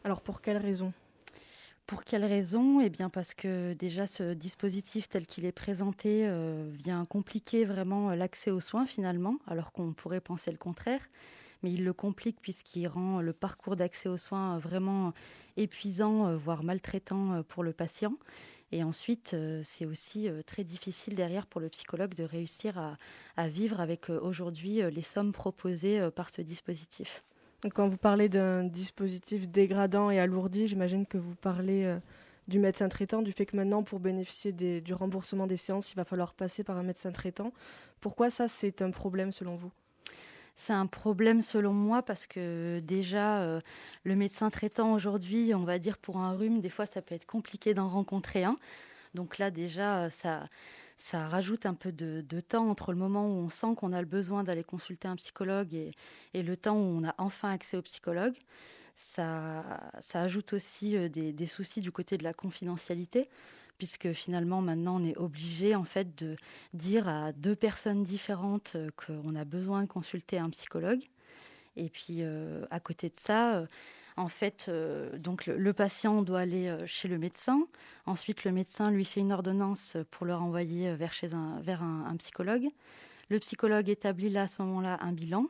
Alors pour quelles raisons? Pour quelle raison? Eh bien parce que déjà ce dispositif tel qu'il est présenté vient compliquer vraiment l'accès aux soins finalement, alors qu'on pourrait penser le contraire. Mais il le complique puisqu'il rend le parcours d'accès aux soins vraiment épuisant, voire maltraitant pour le patient. Et ensuite, c'est aussi très difficile derrière pour le psychologue de réussir à vivre avec aujourd'hui les sommes proposées par ce dispositif. Donc, quand vous parlez d'un dispositif dégradant et alourdi, j'imagine que vous parlez du médecin traitant, du fait que maintenant, pour bénéficier du remboursement des séances, il va falloir passer par un médecin traitant. Pourquoi ça, c'est un problème selon vous? C'est un problème selon moi parce que déjà, le médecin traitant aujourd'hui, on va dire pour un rhume, des fois ça peut être compliqué d'en rencontrer un. Donc là déjà, ça rajoute un peu de temps entre le moment où on sent qu'on a le besoin d'aller consulter un psychologue et le temps où on a enfin accès au psychologue. Ça ajoute aussi des soucis du côté de la confidentialité, puisque finalement maintenant on est obligé en fait de dire à deux personnes différentes qu'on a besoin de consulter un psychologue. Et puis à côté de ça, en fait, donc le patient doit aller chez le médecin. Ensuite, le médecin lui fait une ordonnance pour le renvoyer vers un psychologue. Le psychologue établit là à ce moment-là un bilan.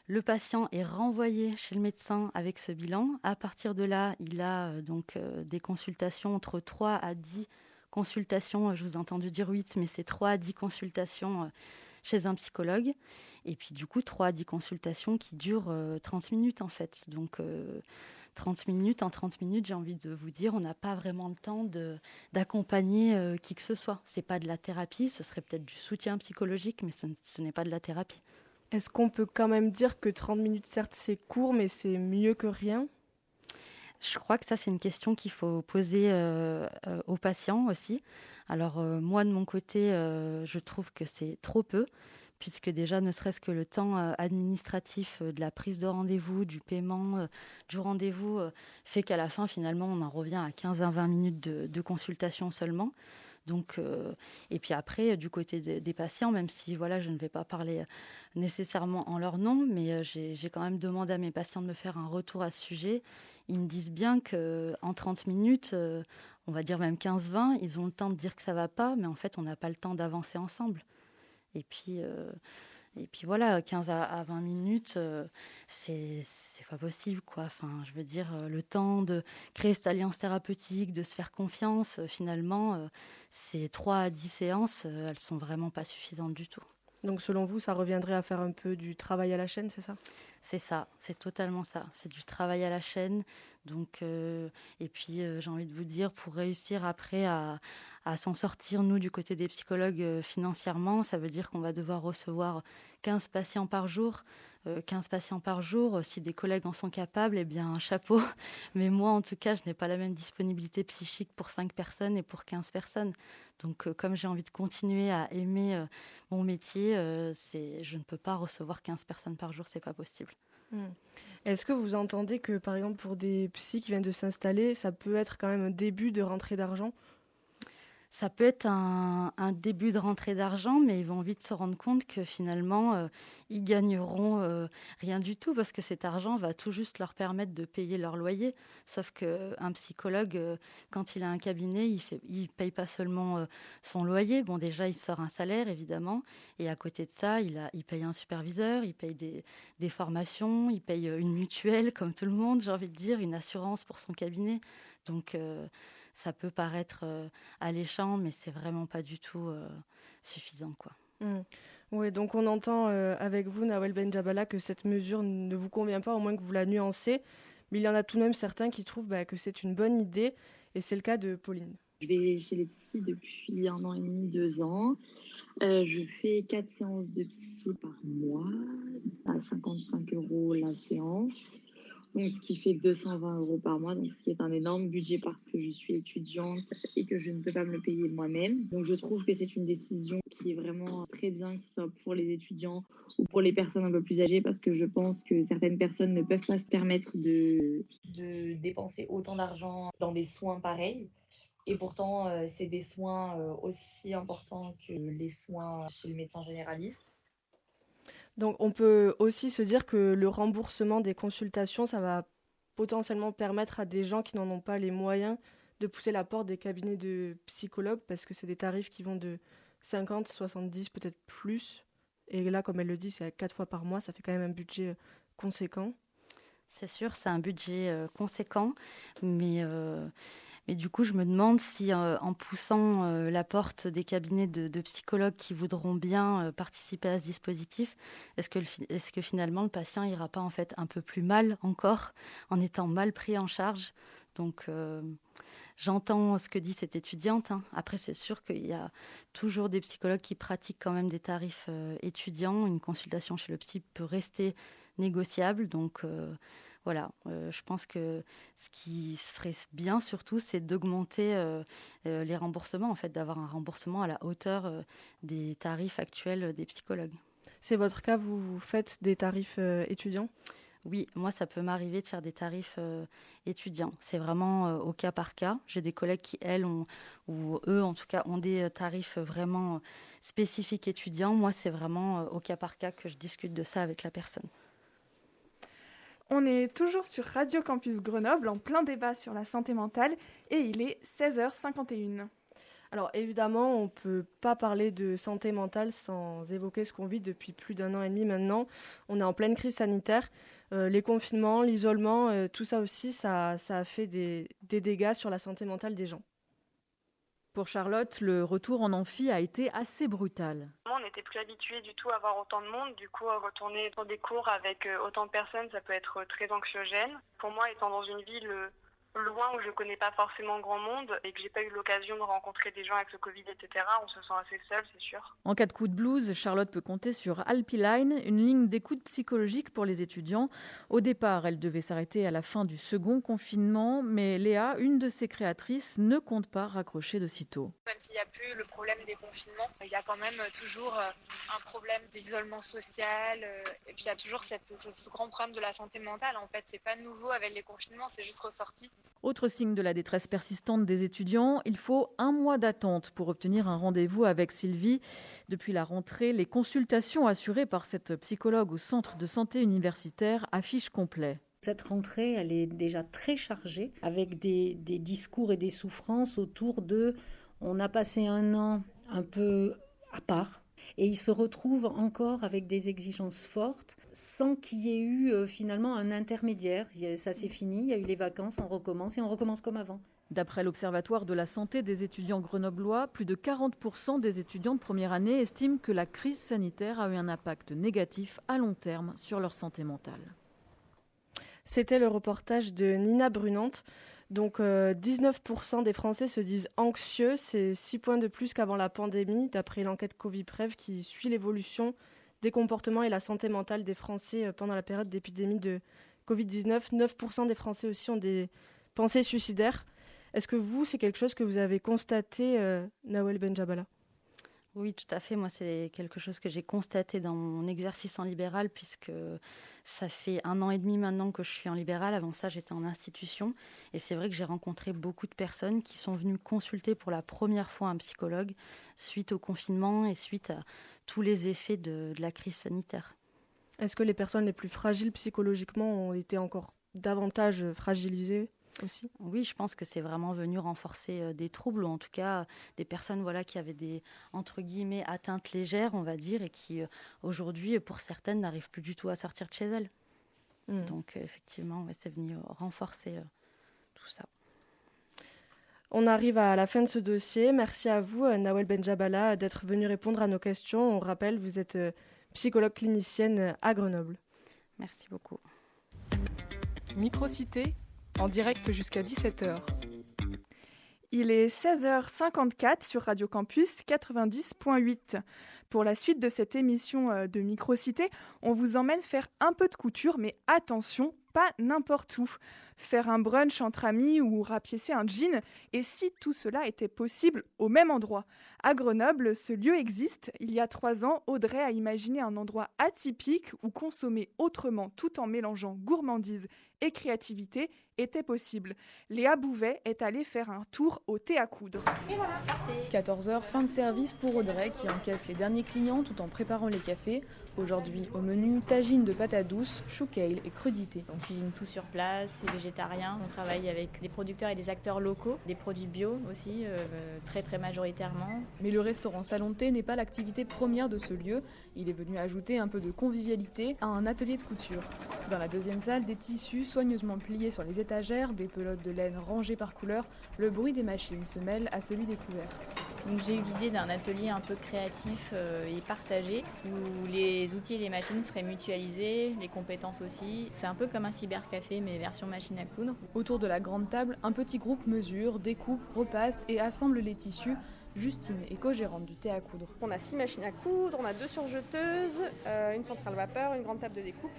Le patient est renvoyé chez le médecin avec ce bilan. À partir de là, il a des consultations entre 3 à 10 consultations. Je vous ai entendu dire 8, mais c'est 3 à 10 consultations chez un psychologue. Et puis du coup, 3 à 10 consultations qui durent 30 minutes en fait. Donc 30 minutes, en 30 minutes, j'ai envie de vous dire, on n'a pas vraiment le temps d'accompagner qui que ce soit. Ce n'est pas de la thérapie, ce serait peut-être du soutien psychologique, mais ce n'est pas de la thérapie. Est-ce qu'on peut quand même dire que 30 minutes, certes, c'est court, mais c'est mieux que rien? Je crois que ça, c'est une question qu'il faut poser aux patients aussi. Alors, moi, de mon côté, je trouve que c'est trop peu, puisque déjà, ne serait-ce que le temps administratif de la prise de rendez-vous, du paiement du rendez-vous, fait qu'à la fin, finalement, on en revient à 15 à 20 minutes de consultation seulement. Donc, et puis après, du côté des patients, même si voilà, je ne vais pas parler nécessairement en leur nom, mais j'ai quand même demandé à mes patients de me faire un retour à ce sujet. Ils me disent bien qu'en 30 minutes, on va dire même 15-20, ils ont le temps de dire que ça ne va pas, mais en fait, on n'a pas le temps d'avancer ensemble. Et puis, voilà, 15 à 20 minutes, c'est pas possible, quoi. Enfin, je veux dire, le temps de créer cette alliance thérapeutique, de se faire confiance, finalement, ces 3 à 10 séances, elles sont vraiment pas suffisantes du tout. Donc selon vous, ça reviendrait à faire un peu du travail à la chaîne, c'est ça? C'est ça, c'est totalement ça. C'est du travail à la chaîne. Donc, et puis, j'ai envie de vous dire, pour réussir après à s'en sortir, nous, du côté des psychologues, financièrement, ça veut dire qu'on va devoir recevoir 15 patients par jour. 15 patients par jour, si des collègues en sont capables, eh bien, un chapeau. Mais moi, en tout cas, je n'ai pas la même disponibilité psychique pour 5 personnes et pour 15 personnes. Donc, comme j'ai envie de continuer à aimer mon métier, je ne peux pas recevoir 15 personnes par jour, c'est pas possible. Hmm. Est-ce que vous entendez que, par exemple, pour des psys qui viennent de s'installer, ça peut être quand même un début de rentrée d'argent? Ça peut être un début de rentrée d'argent, mais ils vont vite se rendre compte que finalement, ils gagneront rien du tout parce que cet argent va tout juste leur permettre de payer leur loyer. Sauf qu'un psychologue, quand il a un cabinet, il paye pas seulement son loyer. Bon, déjà, il sort un salaire, évidemment. Et à côté de ça, il paye un superviseur, il paye des formations, il paye une mutuelle, comme tout le monde, j'ai envie de dire, une assurance pour son cabinet. Donc, ça peut paraître alléchant, mais c'est vraiment pas du tout suffisant, quoi. Hmm. Oui, donc on entend avec vous, Nawel Benjabala, que cette mesure ne vous convient pas, au moins que vous la nuancez. Mais il y en a tout de même certains qui trouvent que c'est une bonne idée, et c'est le cas de Pauline. Je vais chez les psys depuis 1 an et demi, 2 ans. Je fais 4 séances de psy par mois, à 55 € la séance. Donc, ce qui fait 220 € par mois, donc ce qui est un énorme budget parce que je suis étudiante et que je ne peux pas me le payer moi-même. Donc, je trouve que c'est une décision qui est vraiment très bien, que ce soit pour les étudiants ou pour les personnes un peu plus âgées, parce que je pense que certaines personnes ne peuvent pas se permettre de dépenser autant d'argent dans des soins pareils. Et pourtant, c'est des soins aussi importants que les soins chez le médecin généraliste. Donc on peut aussi se dire que le remboursement des consultations, ça va potentiellement permettre à des gens qui n'en ont pas les moyens de pousser la porte des cabinets de psychologues parce que c'est des tarifs qui vont de 50, 70, peut-être plus. Et là, comme elle le dit, c'est à 4 fois par mois, ça fait quand même un budget conséquent. C'est sûr, c'est un budget conséquent, mais du coup, je me demande si en poussant la porte des cabinets de psychologues qui voudront bien participer à ce dispositif, est-ce que finalement le patient ira pas en fait un peu plus mal encore en étant mal pris en charge? Donc, j'entends ce que dit cette étudiante. Après, c'est sûr qu'il y a toujours des psychologues qui pratiquent quand même des tarifs étudiants. Une consultation chez le psy peut rester négociable. Donc, voilà, je pense que ce qui serait bien surtout, c'est d'augmenter les remboursements, en fait, d'avoir un remboursement à la hauteur des tarifs actuels des psychologues. C'est votre cas, vous faites des tarifs étudiants ? Oui, moi, ça peut m'arriver de faire des tarifs étudiants. C'est vraiment au cas par cas. J'ai des collègues qui, ou eux, en tout cas, ont des tarifs vraiment spécifiques étudiants. Moi, c'est vraiment au cas par cas que je discute de ça avec la personne. On est toujours sur Radio Campus Grenoble, en plein débat sur la santé mentale, et il est 16h51. Alors évidemment, on ne peut pas parler de santé mentale sans évoquer ce qu'on vit depuis plus d'1 an et demi maintenant. On est en pleine crise sanitaire. Les confinements, l'isolement, tout ça aussi, ça a fait des dégâts sur la santé mentale des gens. Pour Charlotte, le retour en amphi a été assez brutal. On n'était plus habitué du tout à avoir autant de monde. Du coup, retourner dans des cours avec autant de personnes, ça peut être très anxiogène. Pour moi, étant dans une ville loin où je connais pas forcément grand monde et que j'ai pas eu l'occasion de rencontrer des gens avec le Covid, etc., on se sent assez seul, c'est sûr. En cas de coup de blues, Charlotte peut compter sur Alpiline, une ligne d'écoute psychologique pour les étudiants. Au départ, elle devait s'arrêter à la fin du second confinement, mais Léa, une de ses créatrices, ne compte pas raccrocher de sitôt. Même s'il n'y a plus le problème des confinements, il y a quand même toujours un problème d'isolement social et puis il y a toujours ce grand problème de la santé mentale. En fait, c'est pas nouveau avec les confinements, c'est juste ressorti. Autre signe de la détresse persistante des étudiants, il faut 1 mois d'attente pour obtenir un rendez-vous avec Sylvie. Depuis la rentrée, les consultations assurées par cette psychologue au centre de santé universitaire affichent complet. Cette rentrée, elle est déjà très chargée avec des discours et des souffrances autour de « on a passé 1 an un peu à part ». Et ils se retrouvent encore avec des exigences fortes sans qu'il y ait eu finalement un intermédiaire. Ça c'est fini, il y a eu les vacances, on recommence et on recommence comme avant. D'après l'Observatoire de la santé des étudiants grenoblois, plus de 40% des étudiants de première année estiment que la crise sanitaire a eu un impact négatif à long terme sur leur santé mentale. C'était le reportage de Nina Brunante. Donc 19% des Français se disent anxieux, c'est 6 points de plus qu'avant la pandémie, d'après l'enquête Coviprev qui suit l'évolution des comportements et la santé mentale des Français pendant la période d'épidémie de Covid-19. 9% des Français aussi ont des pensées suicidaires. Est-ce que c'est quelque chose que vous avez constaté, Nawel Benjabala ? Oui, tout à fait. Moi, c'est quelque chose que j'ai constaté dans mon exercice en libéral, puisque ça fait 1 an et demi maintenant que je suis en libéral. Avant ça, j'étais en institution. Et c'est vrai que j'ai rencontré beaucoup de personnes qui sont venues consulter pour la première fois un psychologue suite au confinement et suite à tous les effets de la crise sanitaire. Est-ce que les personnes les plus fragiles psychologiquement ont été encore davantage fragilisées aussi ? Oui, je pense que c'est vraiment venu renforcer des troubles, ou en tout cas des personnes qui avaient des, entre guillemets, atteintes légères, on va dire, et qui aujourd'hui, pour certaines, n'arrivent plus du tout à sortir de chez elles. Donc effectivement, c'est venu renforcer tout ça. On arrive à la fin de ce dossier. Merci à vous, Nawel Benjabala, d'être venu répondre à nos questions. On rappelle, vous êtes psychologue clinicienne à Grenoble. Merci beaucoup. Microcité, en direct jusqu'à 17h. Il est 16h54 sur Radio Campus 90.8. Pour la suite de cette émission de Microcité, on vous emmène faire un peu de couture, mais attention, pas n'importe où. Faire un brunch entre amis ou rapiécer un jean, et si tout cela était possible au même endroit. À Grenoble, ce lieu existe. Il y a 3 ans, Audrey a imaginé un endroit atypique où consommer autrement tout en mélangeant gourmandise et créativité était possible. Léa Bouvet est allée faire un tour au thé à coudre. Et voilà, 14h, fin de service pour Audrey qui encaisse les derniers clients tout en préparant les cafés. Aujourd'hui, au menu, tagine de patates douces, chou kale et crudité. On cuisine tout sur place, c'est végétarien. végétariens. On travaille avec des producteurs et des acteurs locaux, des produits bio aussi, très très majoritairement. Mais le restaurant Salon de thé n'est pas l'activité première de ce lieu. Il est venu ajouter un peu de convivialité à un atelier de couture. Dans la deuxième salle, des tissus soigneusement pliés sur les étagères, des pelotes de laine rangées par couleur, le bruit des machines se mêle à celui des couverts. Donc j'ai eu l'idée d'un atelier un peu créatif et partagé, où les outils et les machines seraient mutualisés, les compétences aussi. C'est un peu comme un cybercafé, mais version machine à coudre. Autour de la grande table, un petit groupe mesure, découpe, repasse et assemble les tissus. Justine est co-gérante du thé à coudre. On a 6 machines à coudre, on a 2 surjeteuses, une centrale vapeur, une grande table de découpe.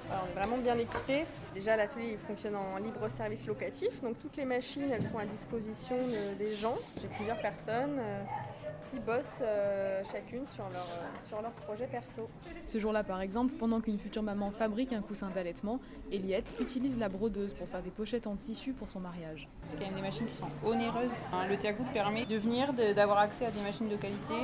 Alors, on est vraiment bien équipés. Déjà, l'atelier fonctionne en libre service locatif, donc toutes les machines elles sont à disposition des gens. J'ai plusieurs personnes qui bossent chacune sur leur projet perso. Ce jour-là, par exemple, pendant qu'une future maman fabrique un coussin d'allaitement, Eliette utilise la brodeuse pour faire des pochettes en tissu pour son mariage. C'est quand même des machines qui sont onéreuses. Le thé à coudre permet de venir, d'avoir accès à des machines de qualité.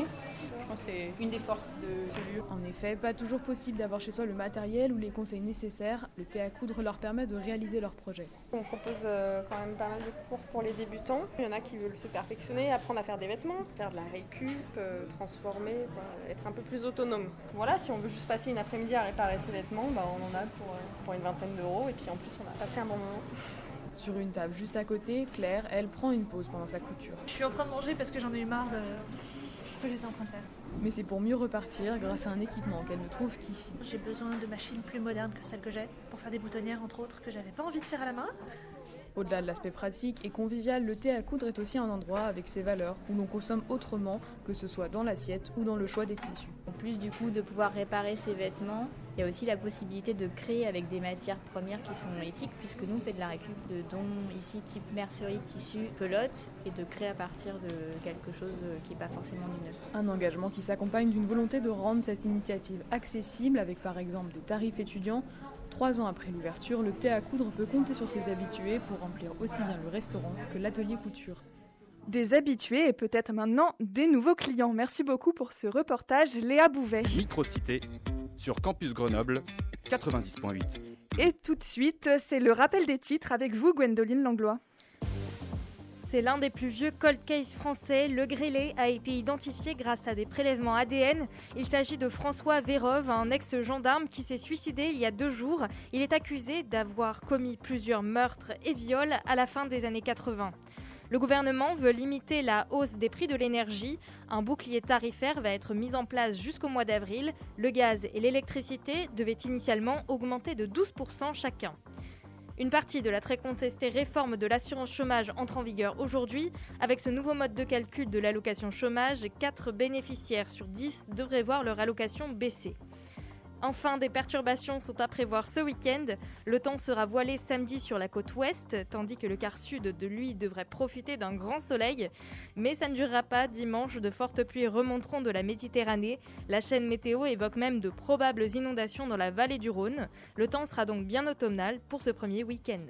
Je pense que c'est une des forces de ce lieu. En effet, pas toujours possible d'avoir chez soi le matériel ou les conseils nécessaires. Le thé à coudre leur permet de réaliser leur projet. On propose quand même pas mal de cours pour les débutants. Il y en a qui veulent se perfectionner, apprendre à faire des vêtements, faire de la récup, transformer, être un peu plus autonome. Voilà, si on veut juste passer une après-midi à réparer ses vêtements, on en a pour une vingtaine d'euros et puis en plus on a passé un bon moment. Sur une table juste à côté, Claire, elle, prend une pause pendant sa couture. Je suis en train de manger parce que j'en ai eu marre de ce que j'étais en train de faire. Mais c'est pour mieux repartir grâce à un équipement qu'elle ne trouve qu'ici. J'ai besoin de machines plus modernes que celles que j'ai pour faire des boutonnières entre autres que j'avais pas envie de faire à la main. Au-delà de l'aspect pratique et convivial, le thé à coudre est aussi un endroit avec ses valeurs où l'on consomme autrement, que ce soit dans l'assiette ou dans le choix des tissus. En plus du coup de pouvoir réparer ses vêtements, il y a aussi la possibilité de créer avec des matières premières qui sont éthiques, puisque nous on fait de la récup de dons ici type mercerie, tissu, pelote, et de créer à partir de quelque chose qui n'est pas forcément du neuf. Un engagement qui s'accompagne d'une volonté de rendre cette initiative accessible avec par exemple des tarifs étudiants. 3 ans après l'ouverture, le thé à coudre peut compter sur ses habitués pour remplir aussi bien le restaurant que l'atelier couture. Des habitués et peut-être maintenant des nouveaux clients. Merci beaucoup pour ce reportage, Léa Bouvet. Microcité sur Campus Grenoble 90.8. Et tout de suite, c'est le rappel des titres avec vous, Gwendoline Langlois. C'est l'un des plus vieux cold case français. Le grêlé a été identifié grâce à des prélèvements ADN. Il s'agit de François Vérove, un ex-gendarme qui s'est suicidé il y a 2 jours. Il est accusé d'avoir commis plusieurs meurtres et viols à la fin des années 80. Le gouvernement veut limiter la hausse des prix de l'énergie. Un bouclier tarifaire va être mis en place jusqu'au mois d'avril. Le gaz et l'électricité devaient initialement augmenter de 12% chacun. Une partie de la très contestée réforme de l'assurance chômage entre en vigueur aujourd'hui. Avec ce nouveau mode de calcul de l'allocation chômage, 4 bénéficiaires sur 10 devraient voir leur allocation baisser. Enfin, des perturbations sont à prévoir ce week-end. Le temps sera voilé samedi sur la côte ouest, tandis que le quart sud de lui devrait profiter d'un grand soleil. Mais ça ne durera pas. Dimanche, de fortes pluies remonteront de la Méditerranée. La chaîne météo évoque même de probables inondations dans la vallée du Rhône. Le temps sera donc bien automnal pour ce premier week-end.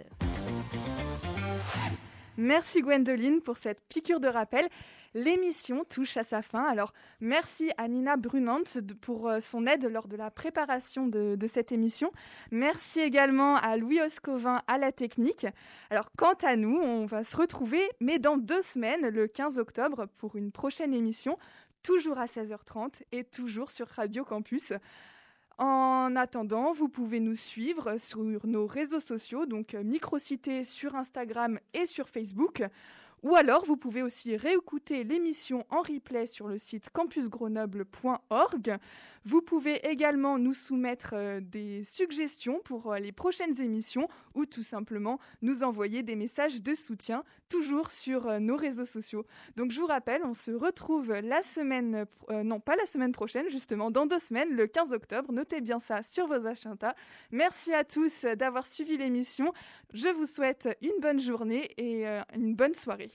Merci Gwendoline pour cette piqûre de rappel. L'émission touche à sa fin. Alors, merci à Nina Brunant pour son aide lors de la préparation de cette émission. Merci également à Louis Oscovin à la technique. Alors, quant à nous, on va se retrouver, mais dans 2 semaines, le 15 octobre, pour une prochaine émission, toujours à 16h30 et toujours sur Radio Campus. En attendant, vous pouvez nous suivre sur nos réseaux sociaux, donc Microcité sur Instagram et sur Facebook. Ou alors, vous pouvez aussi réécouter l'émission en replay sur le site campusgrenoble.org. Vous pouvez également nous soumettre des suggestions pour les prochaines émissions ou tout simplement nous envoyer des messages de soutien, toujours sur nos réseaux sociaux. Donc, je vous rappelle, on se retrouve pas la semaine prochaine, justement, dans 2 semaines, le 15 octobre. Notez bien ça sur vos agendas. Merci à tous d'avoir suivi l'émission. Je vous souhaite une bonne journée et une bonne soirée.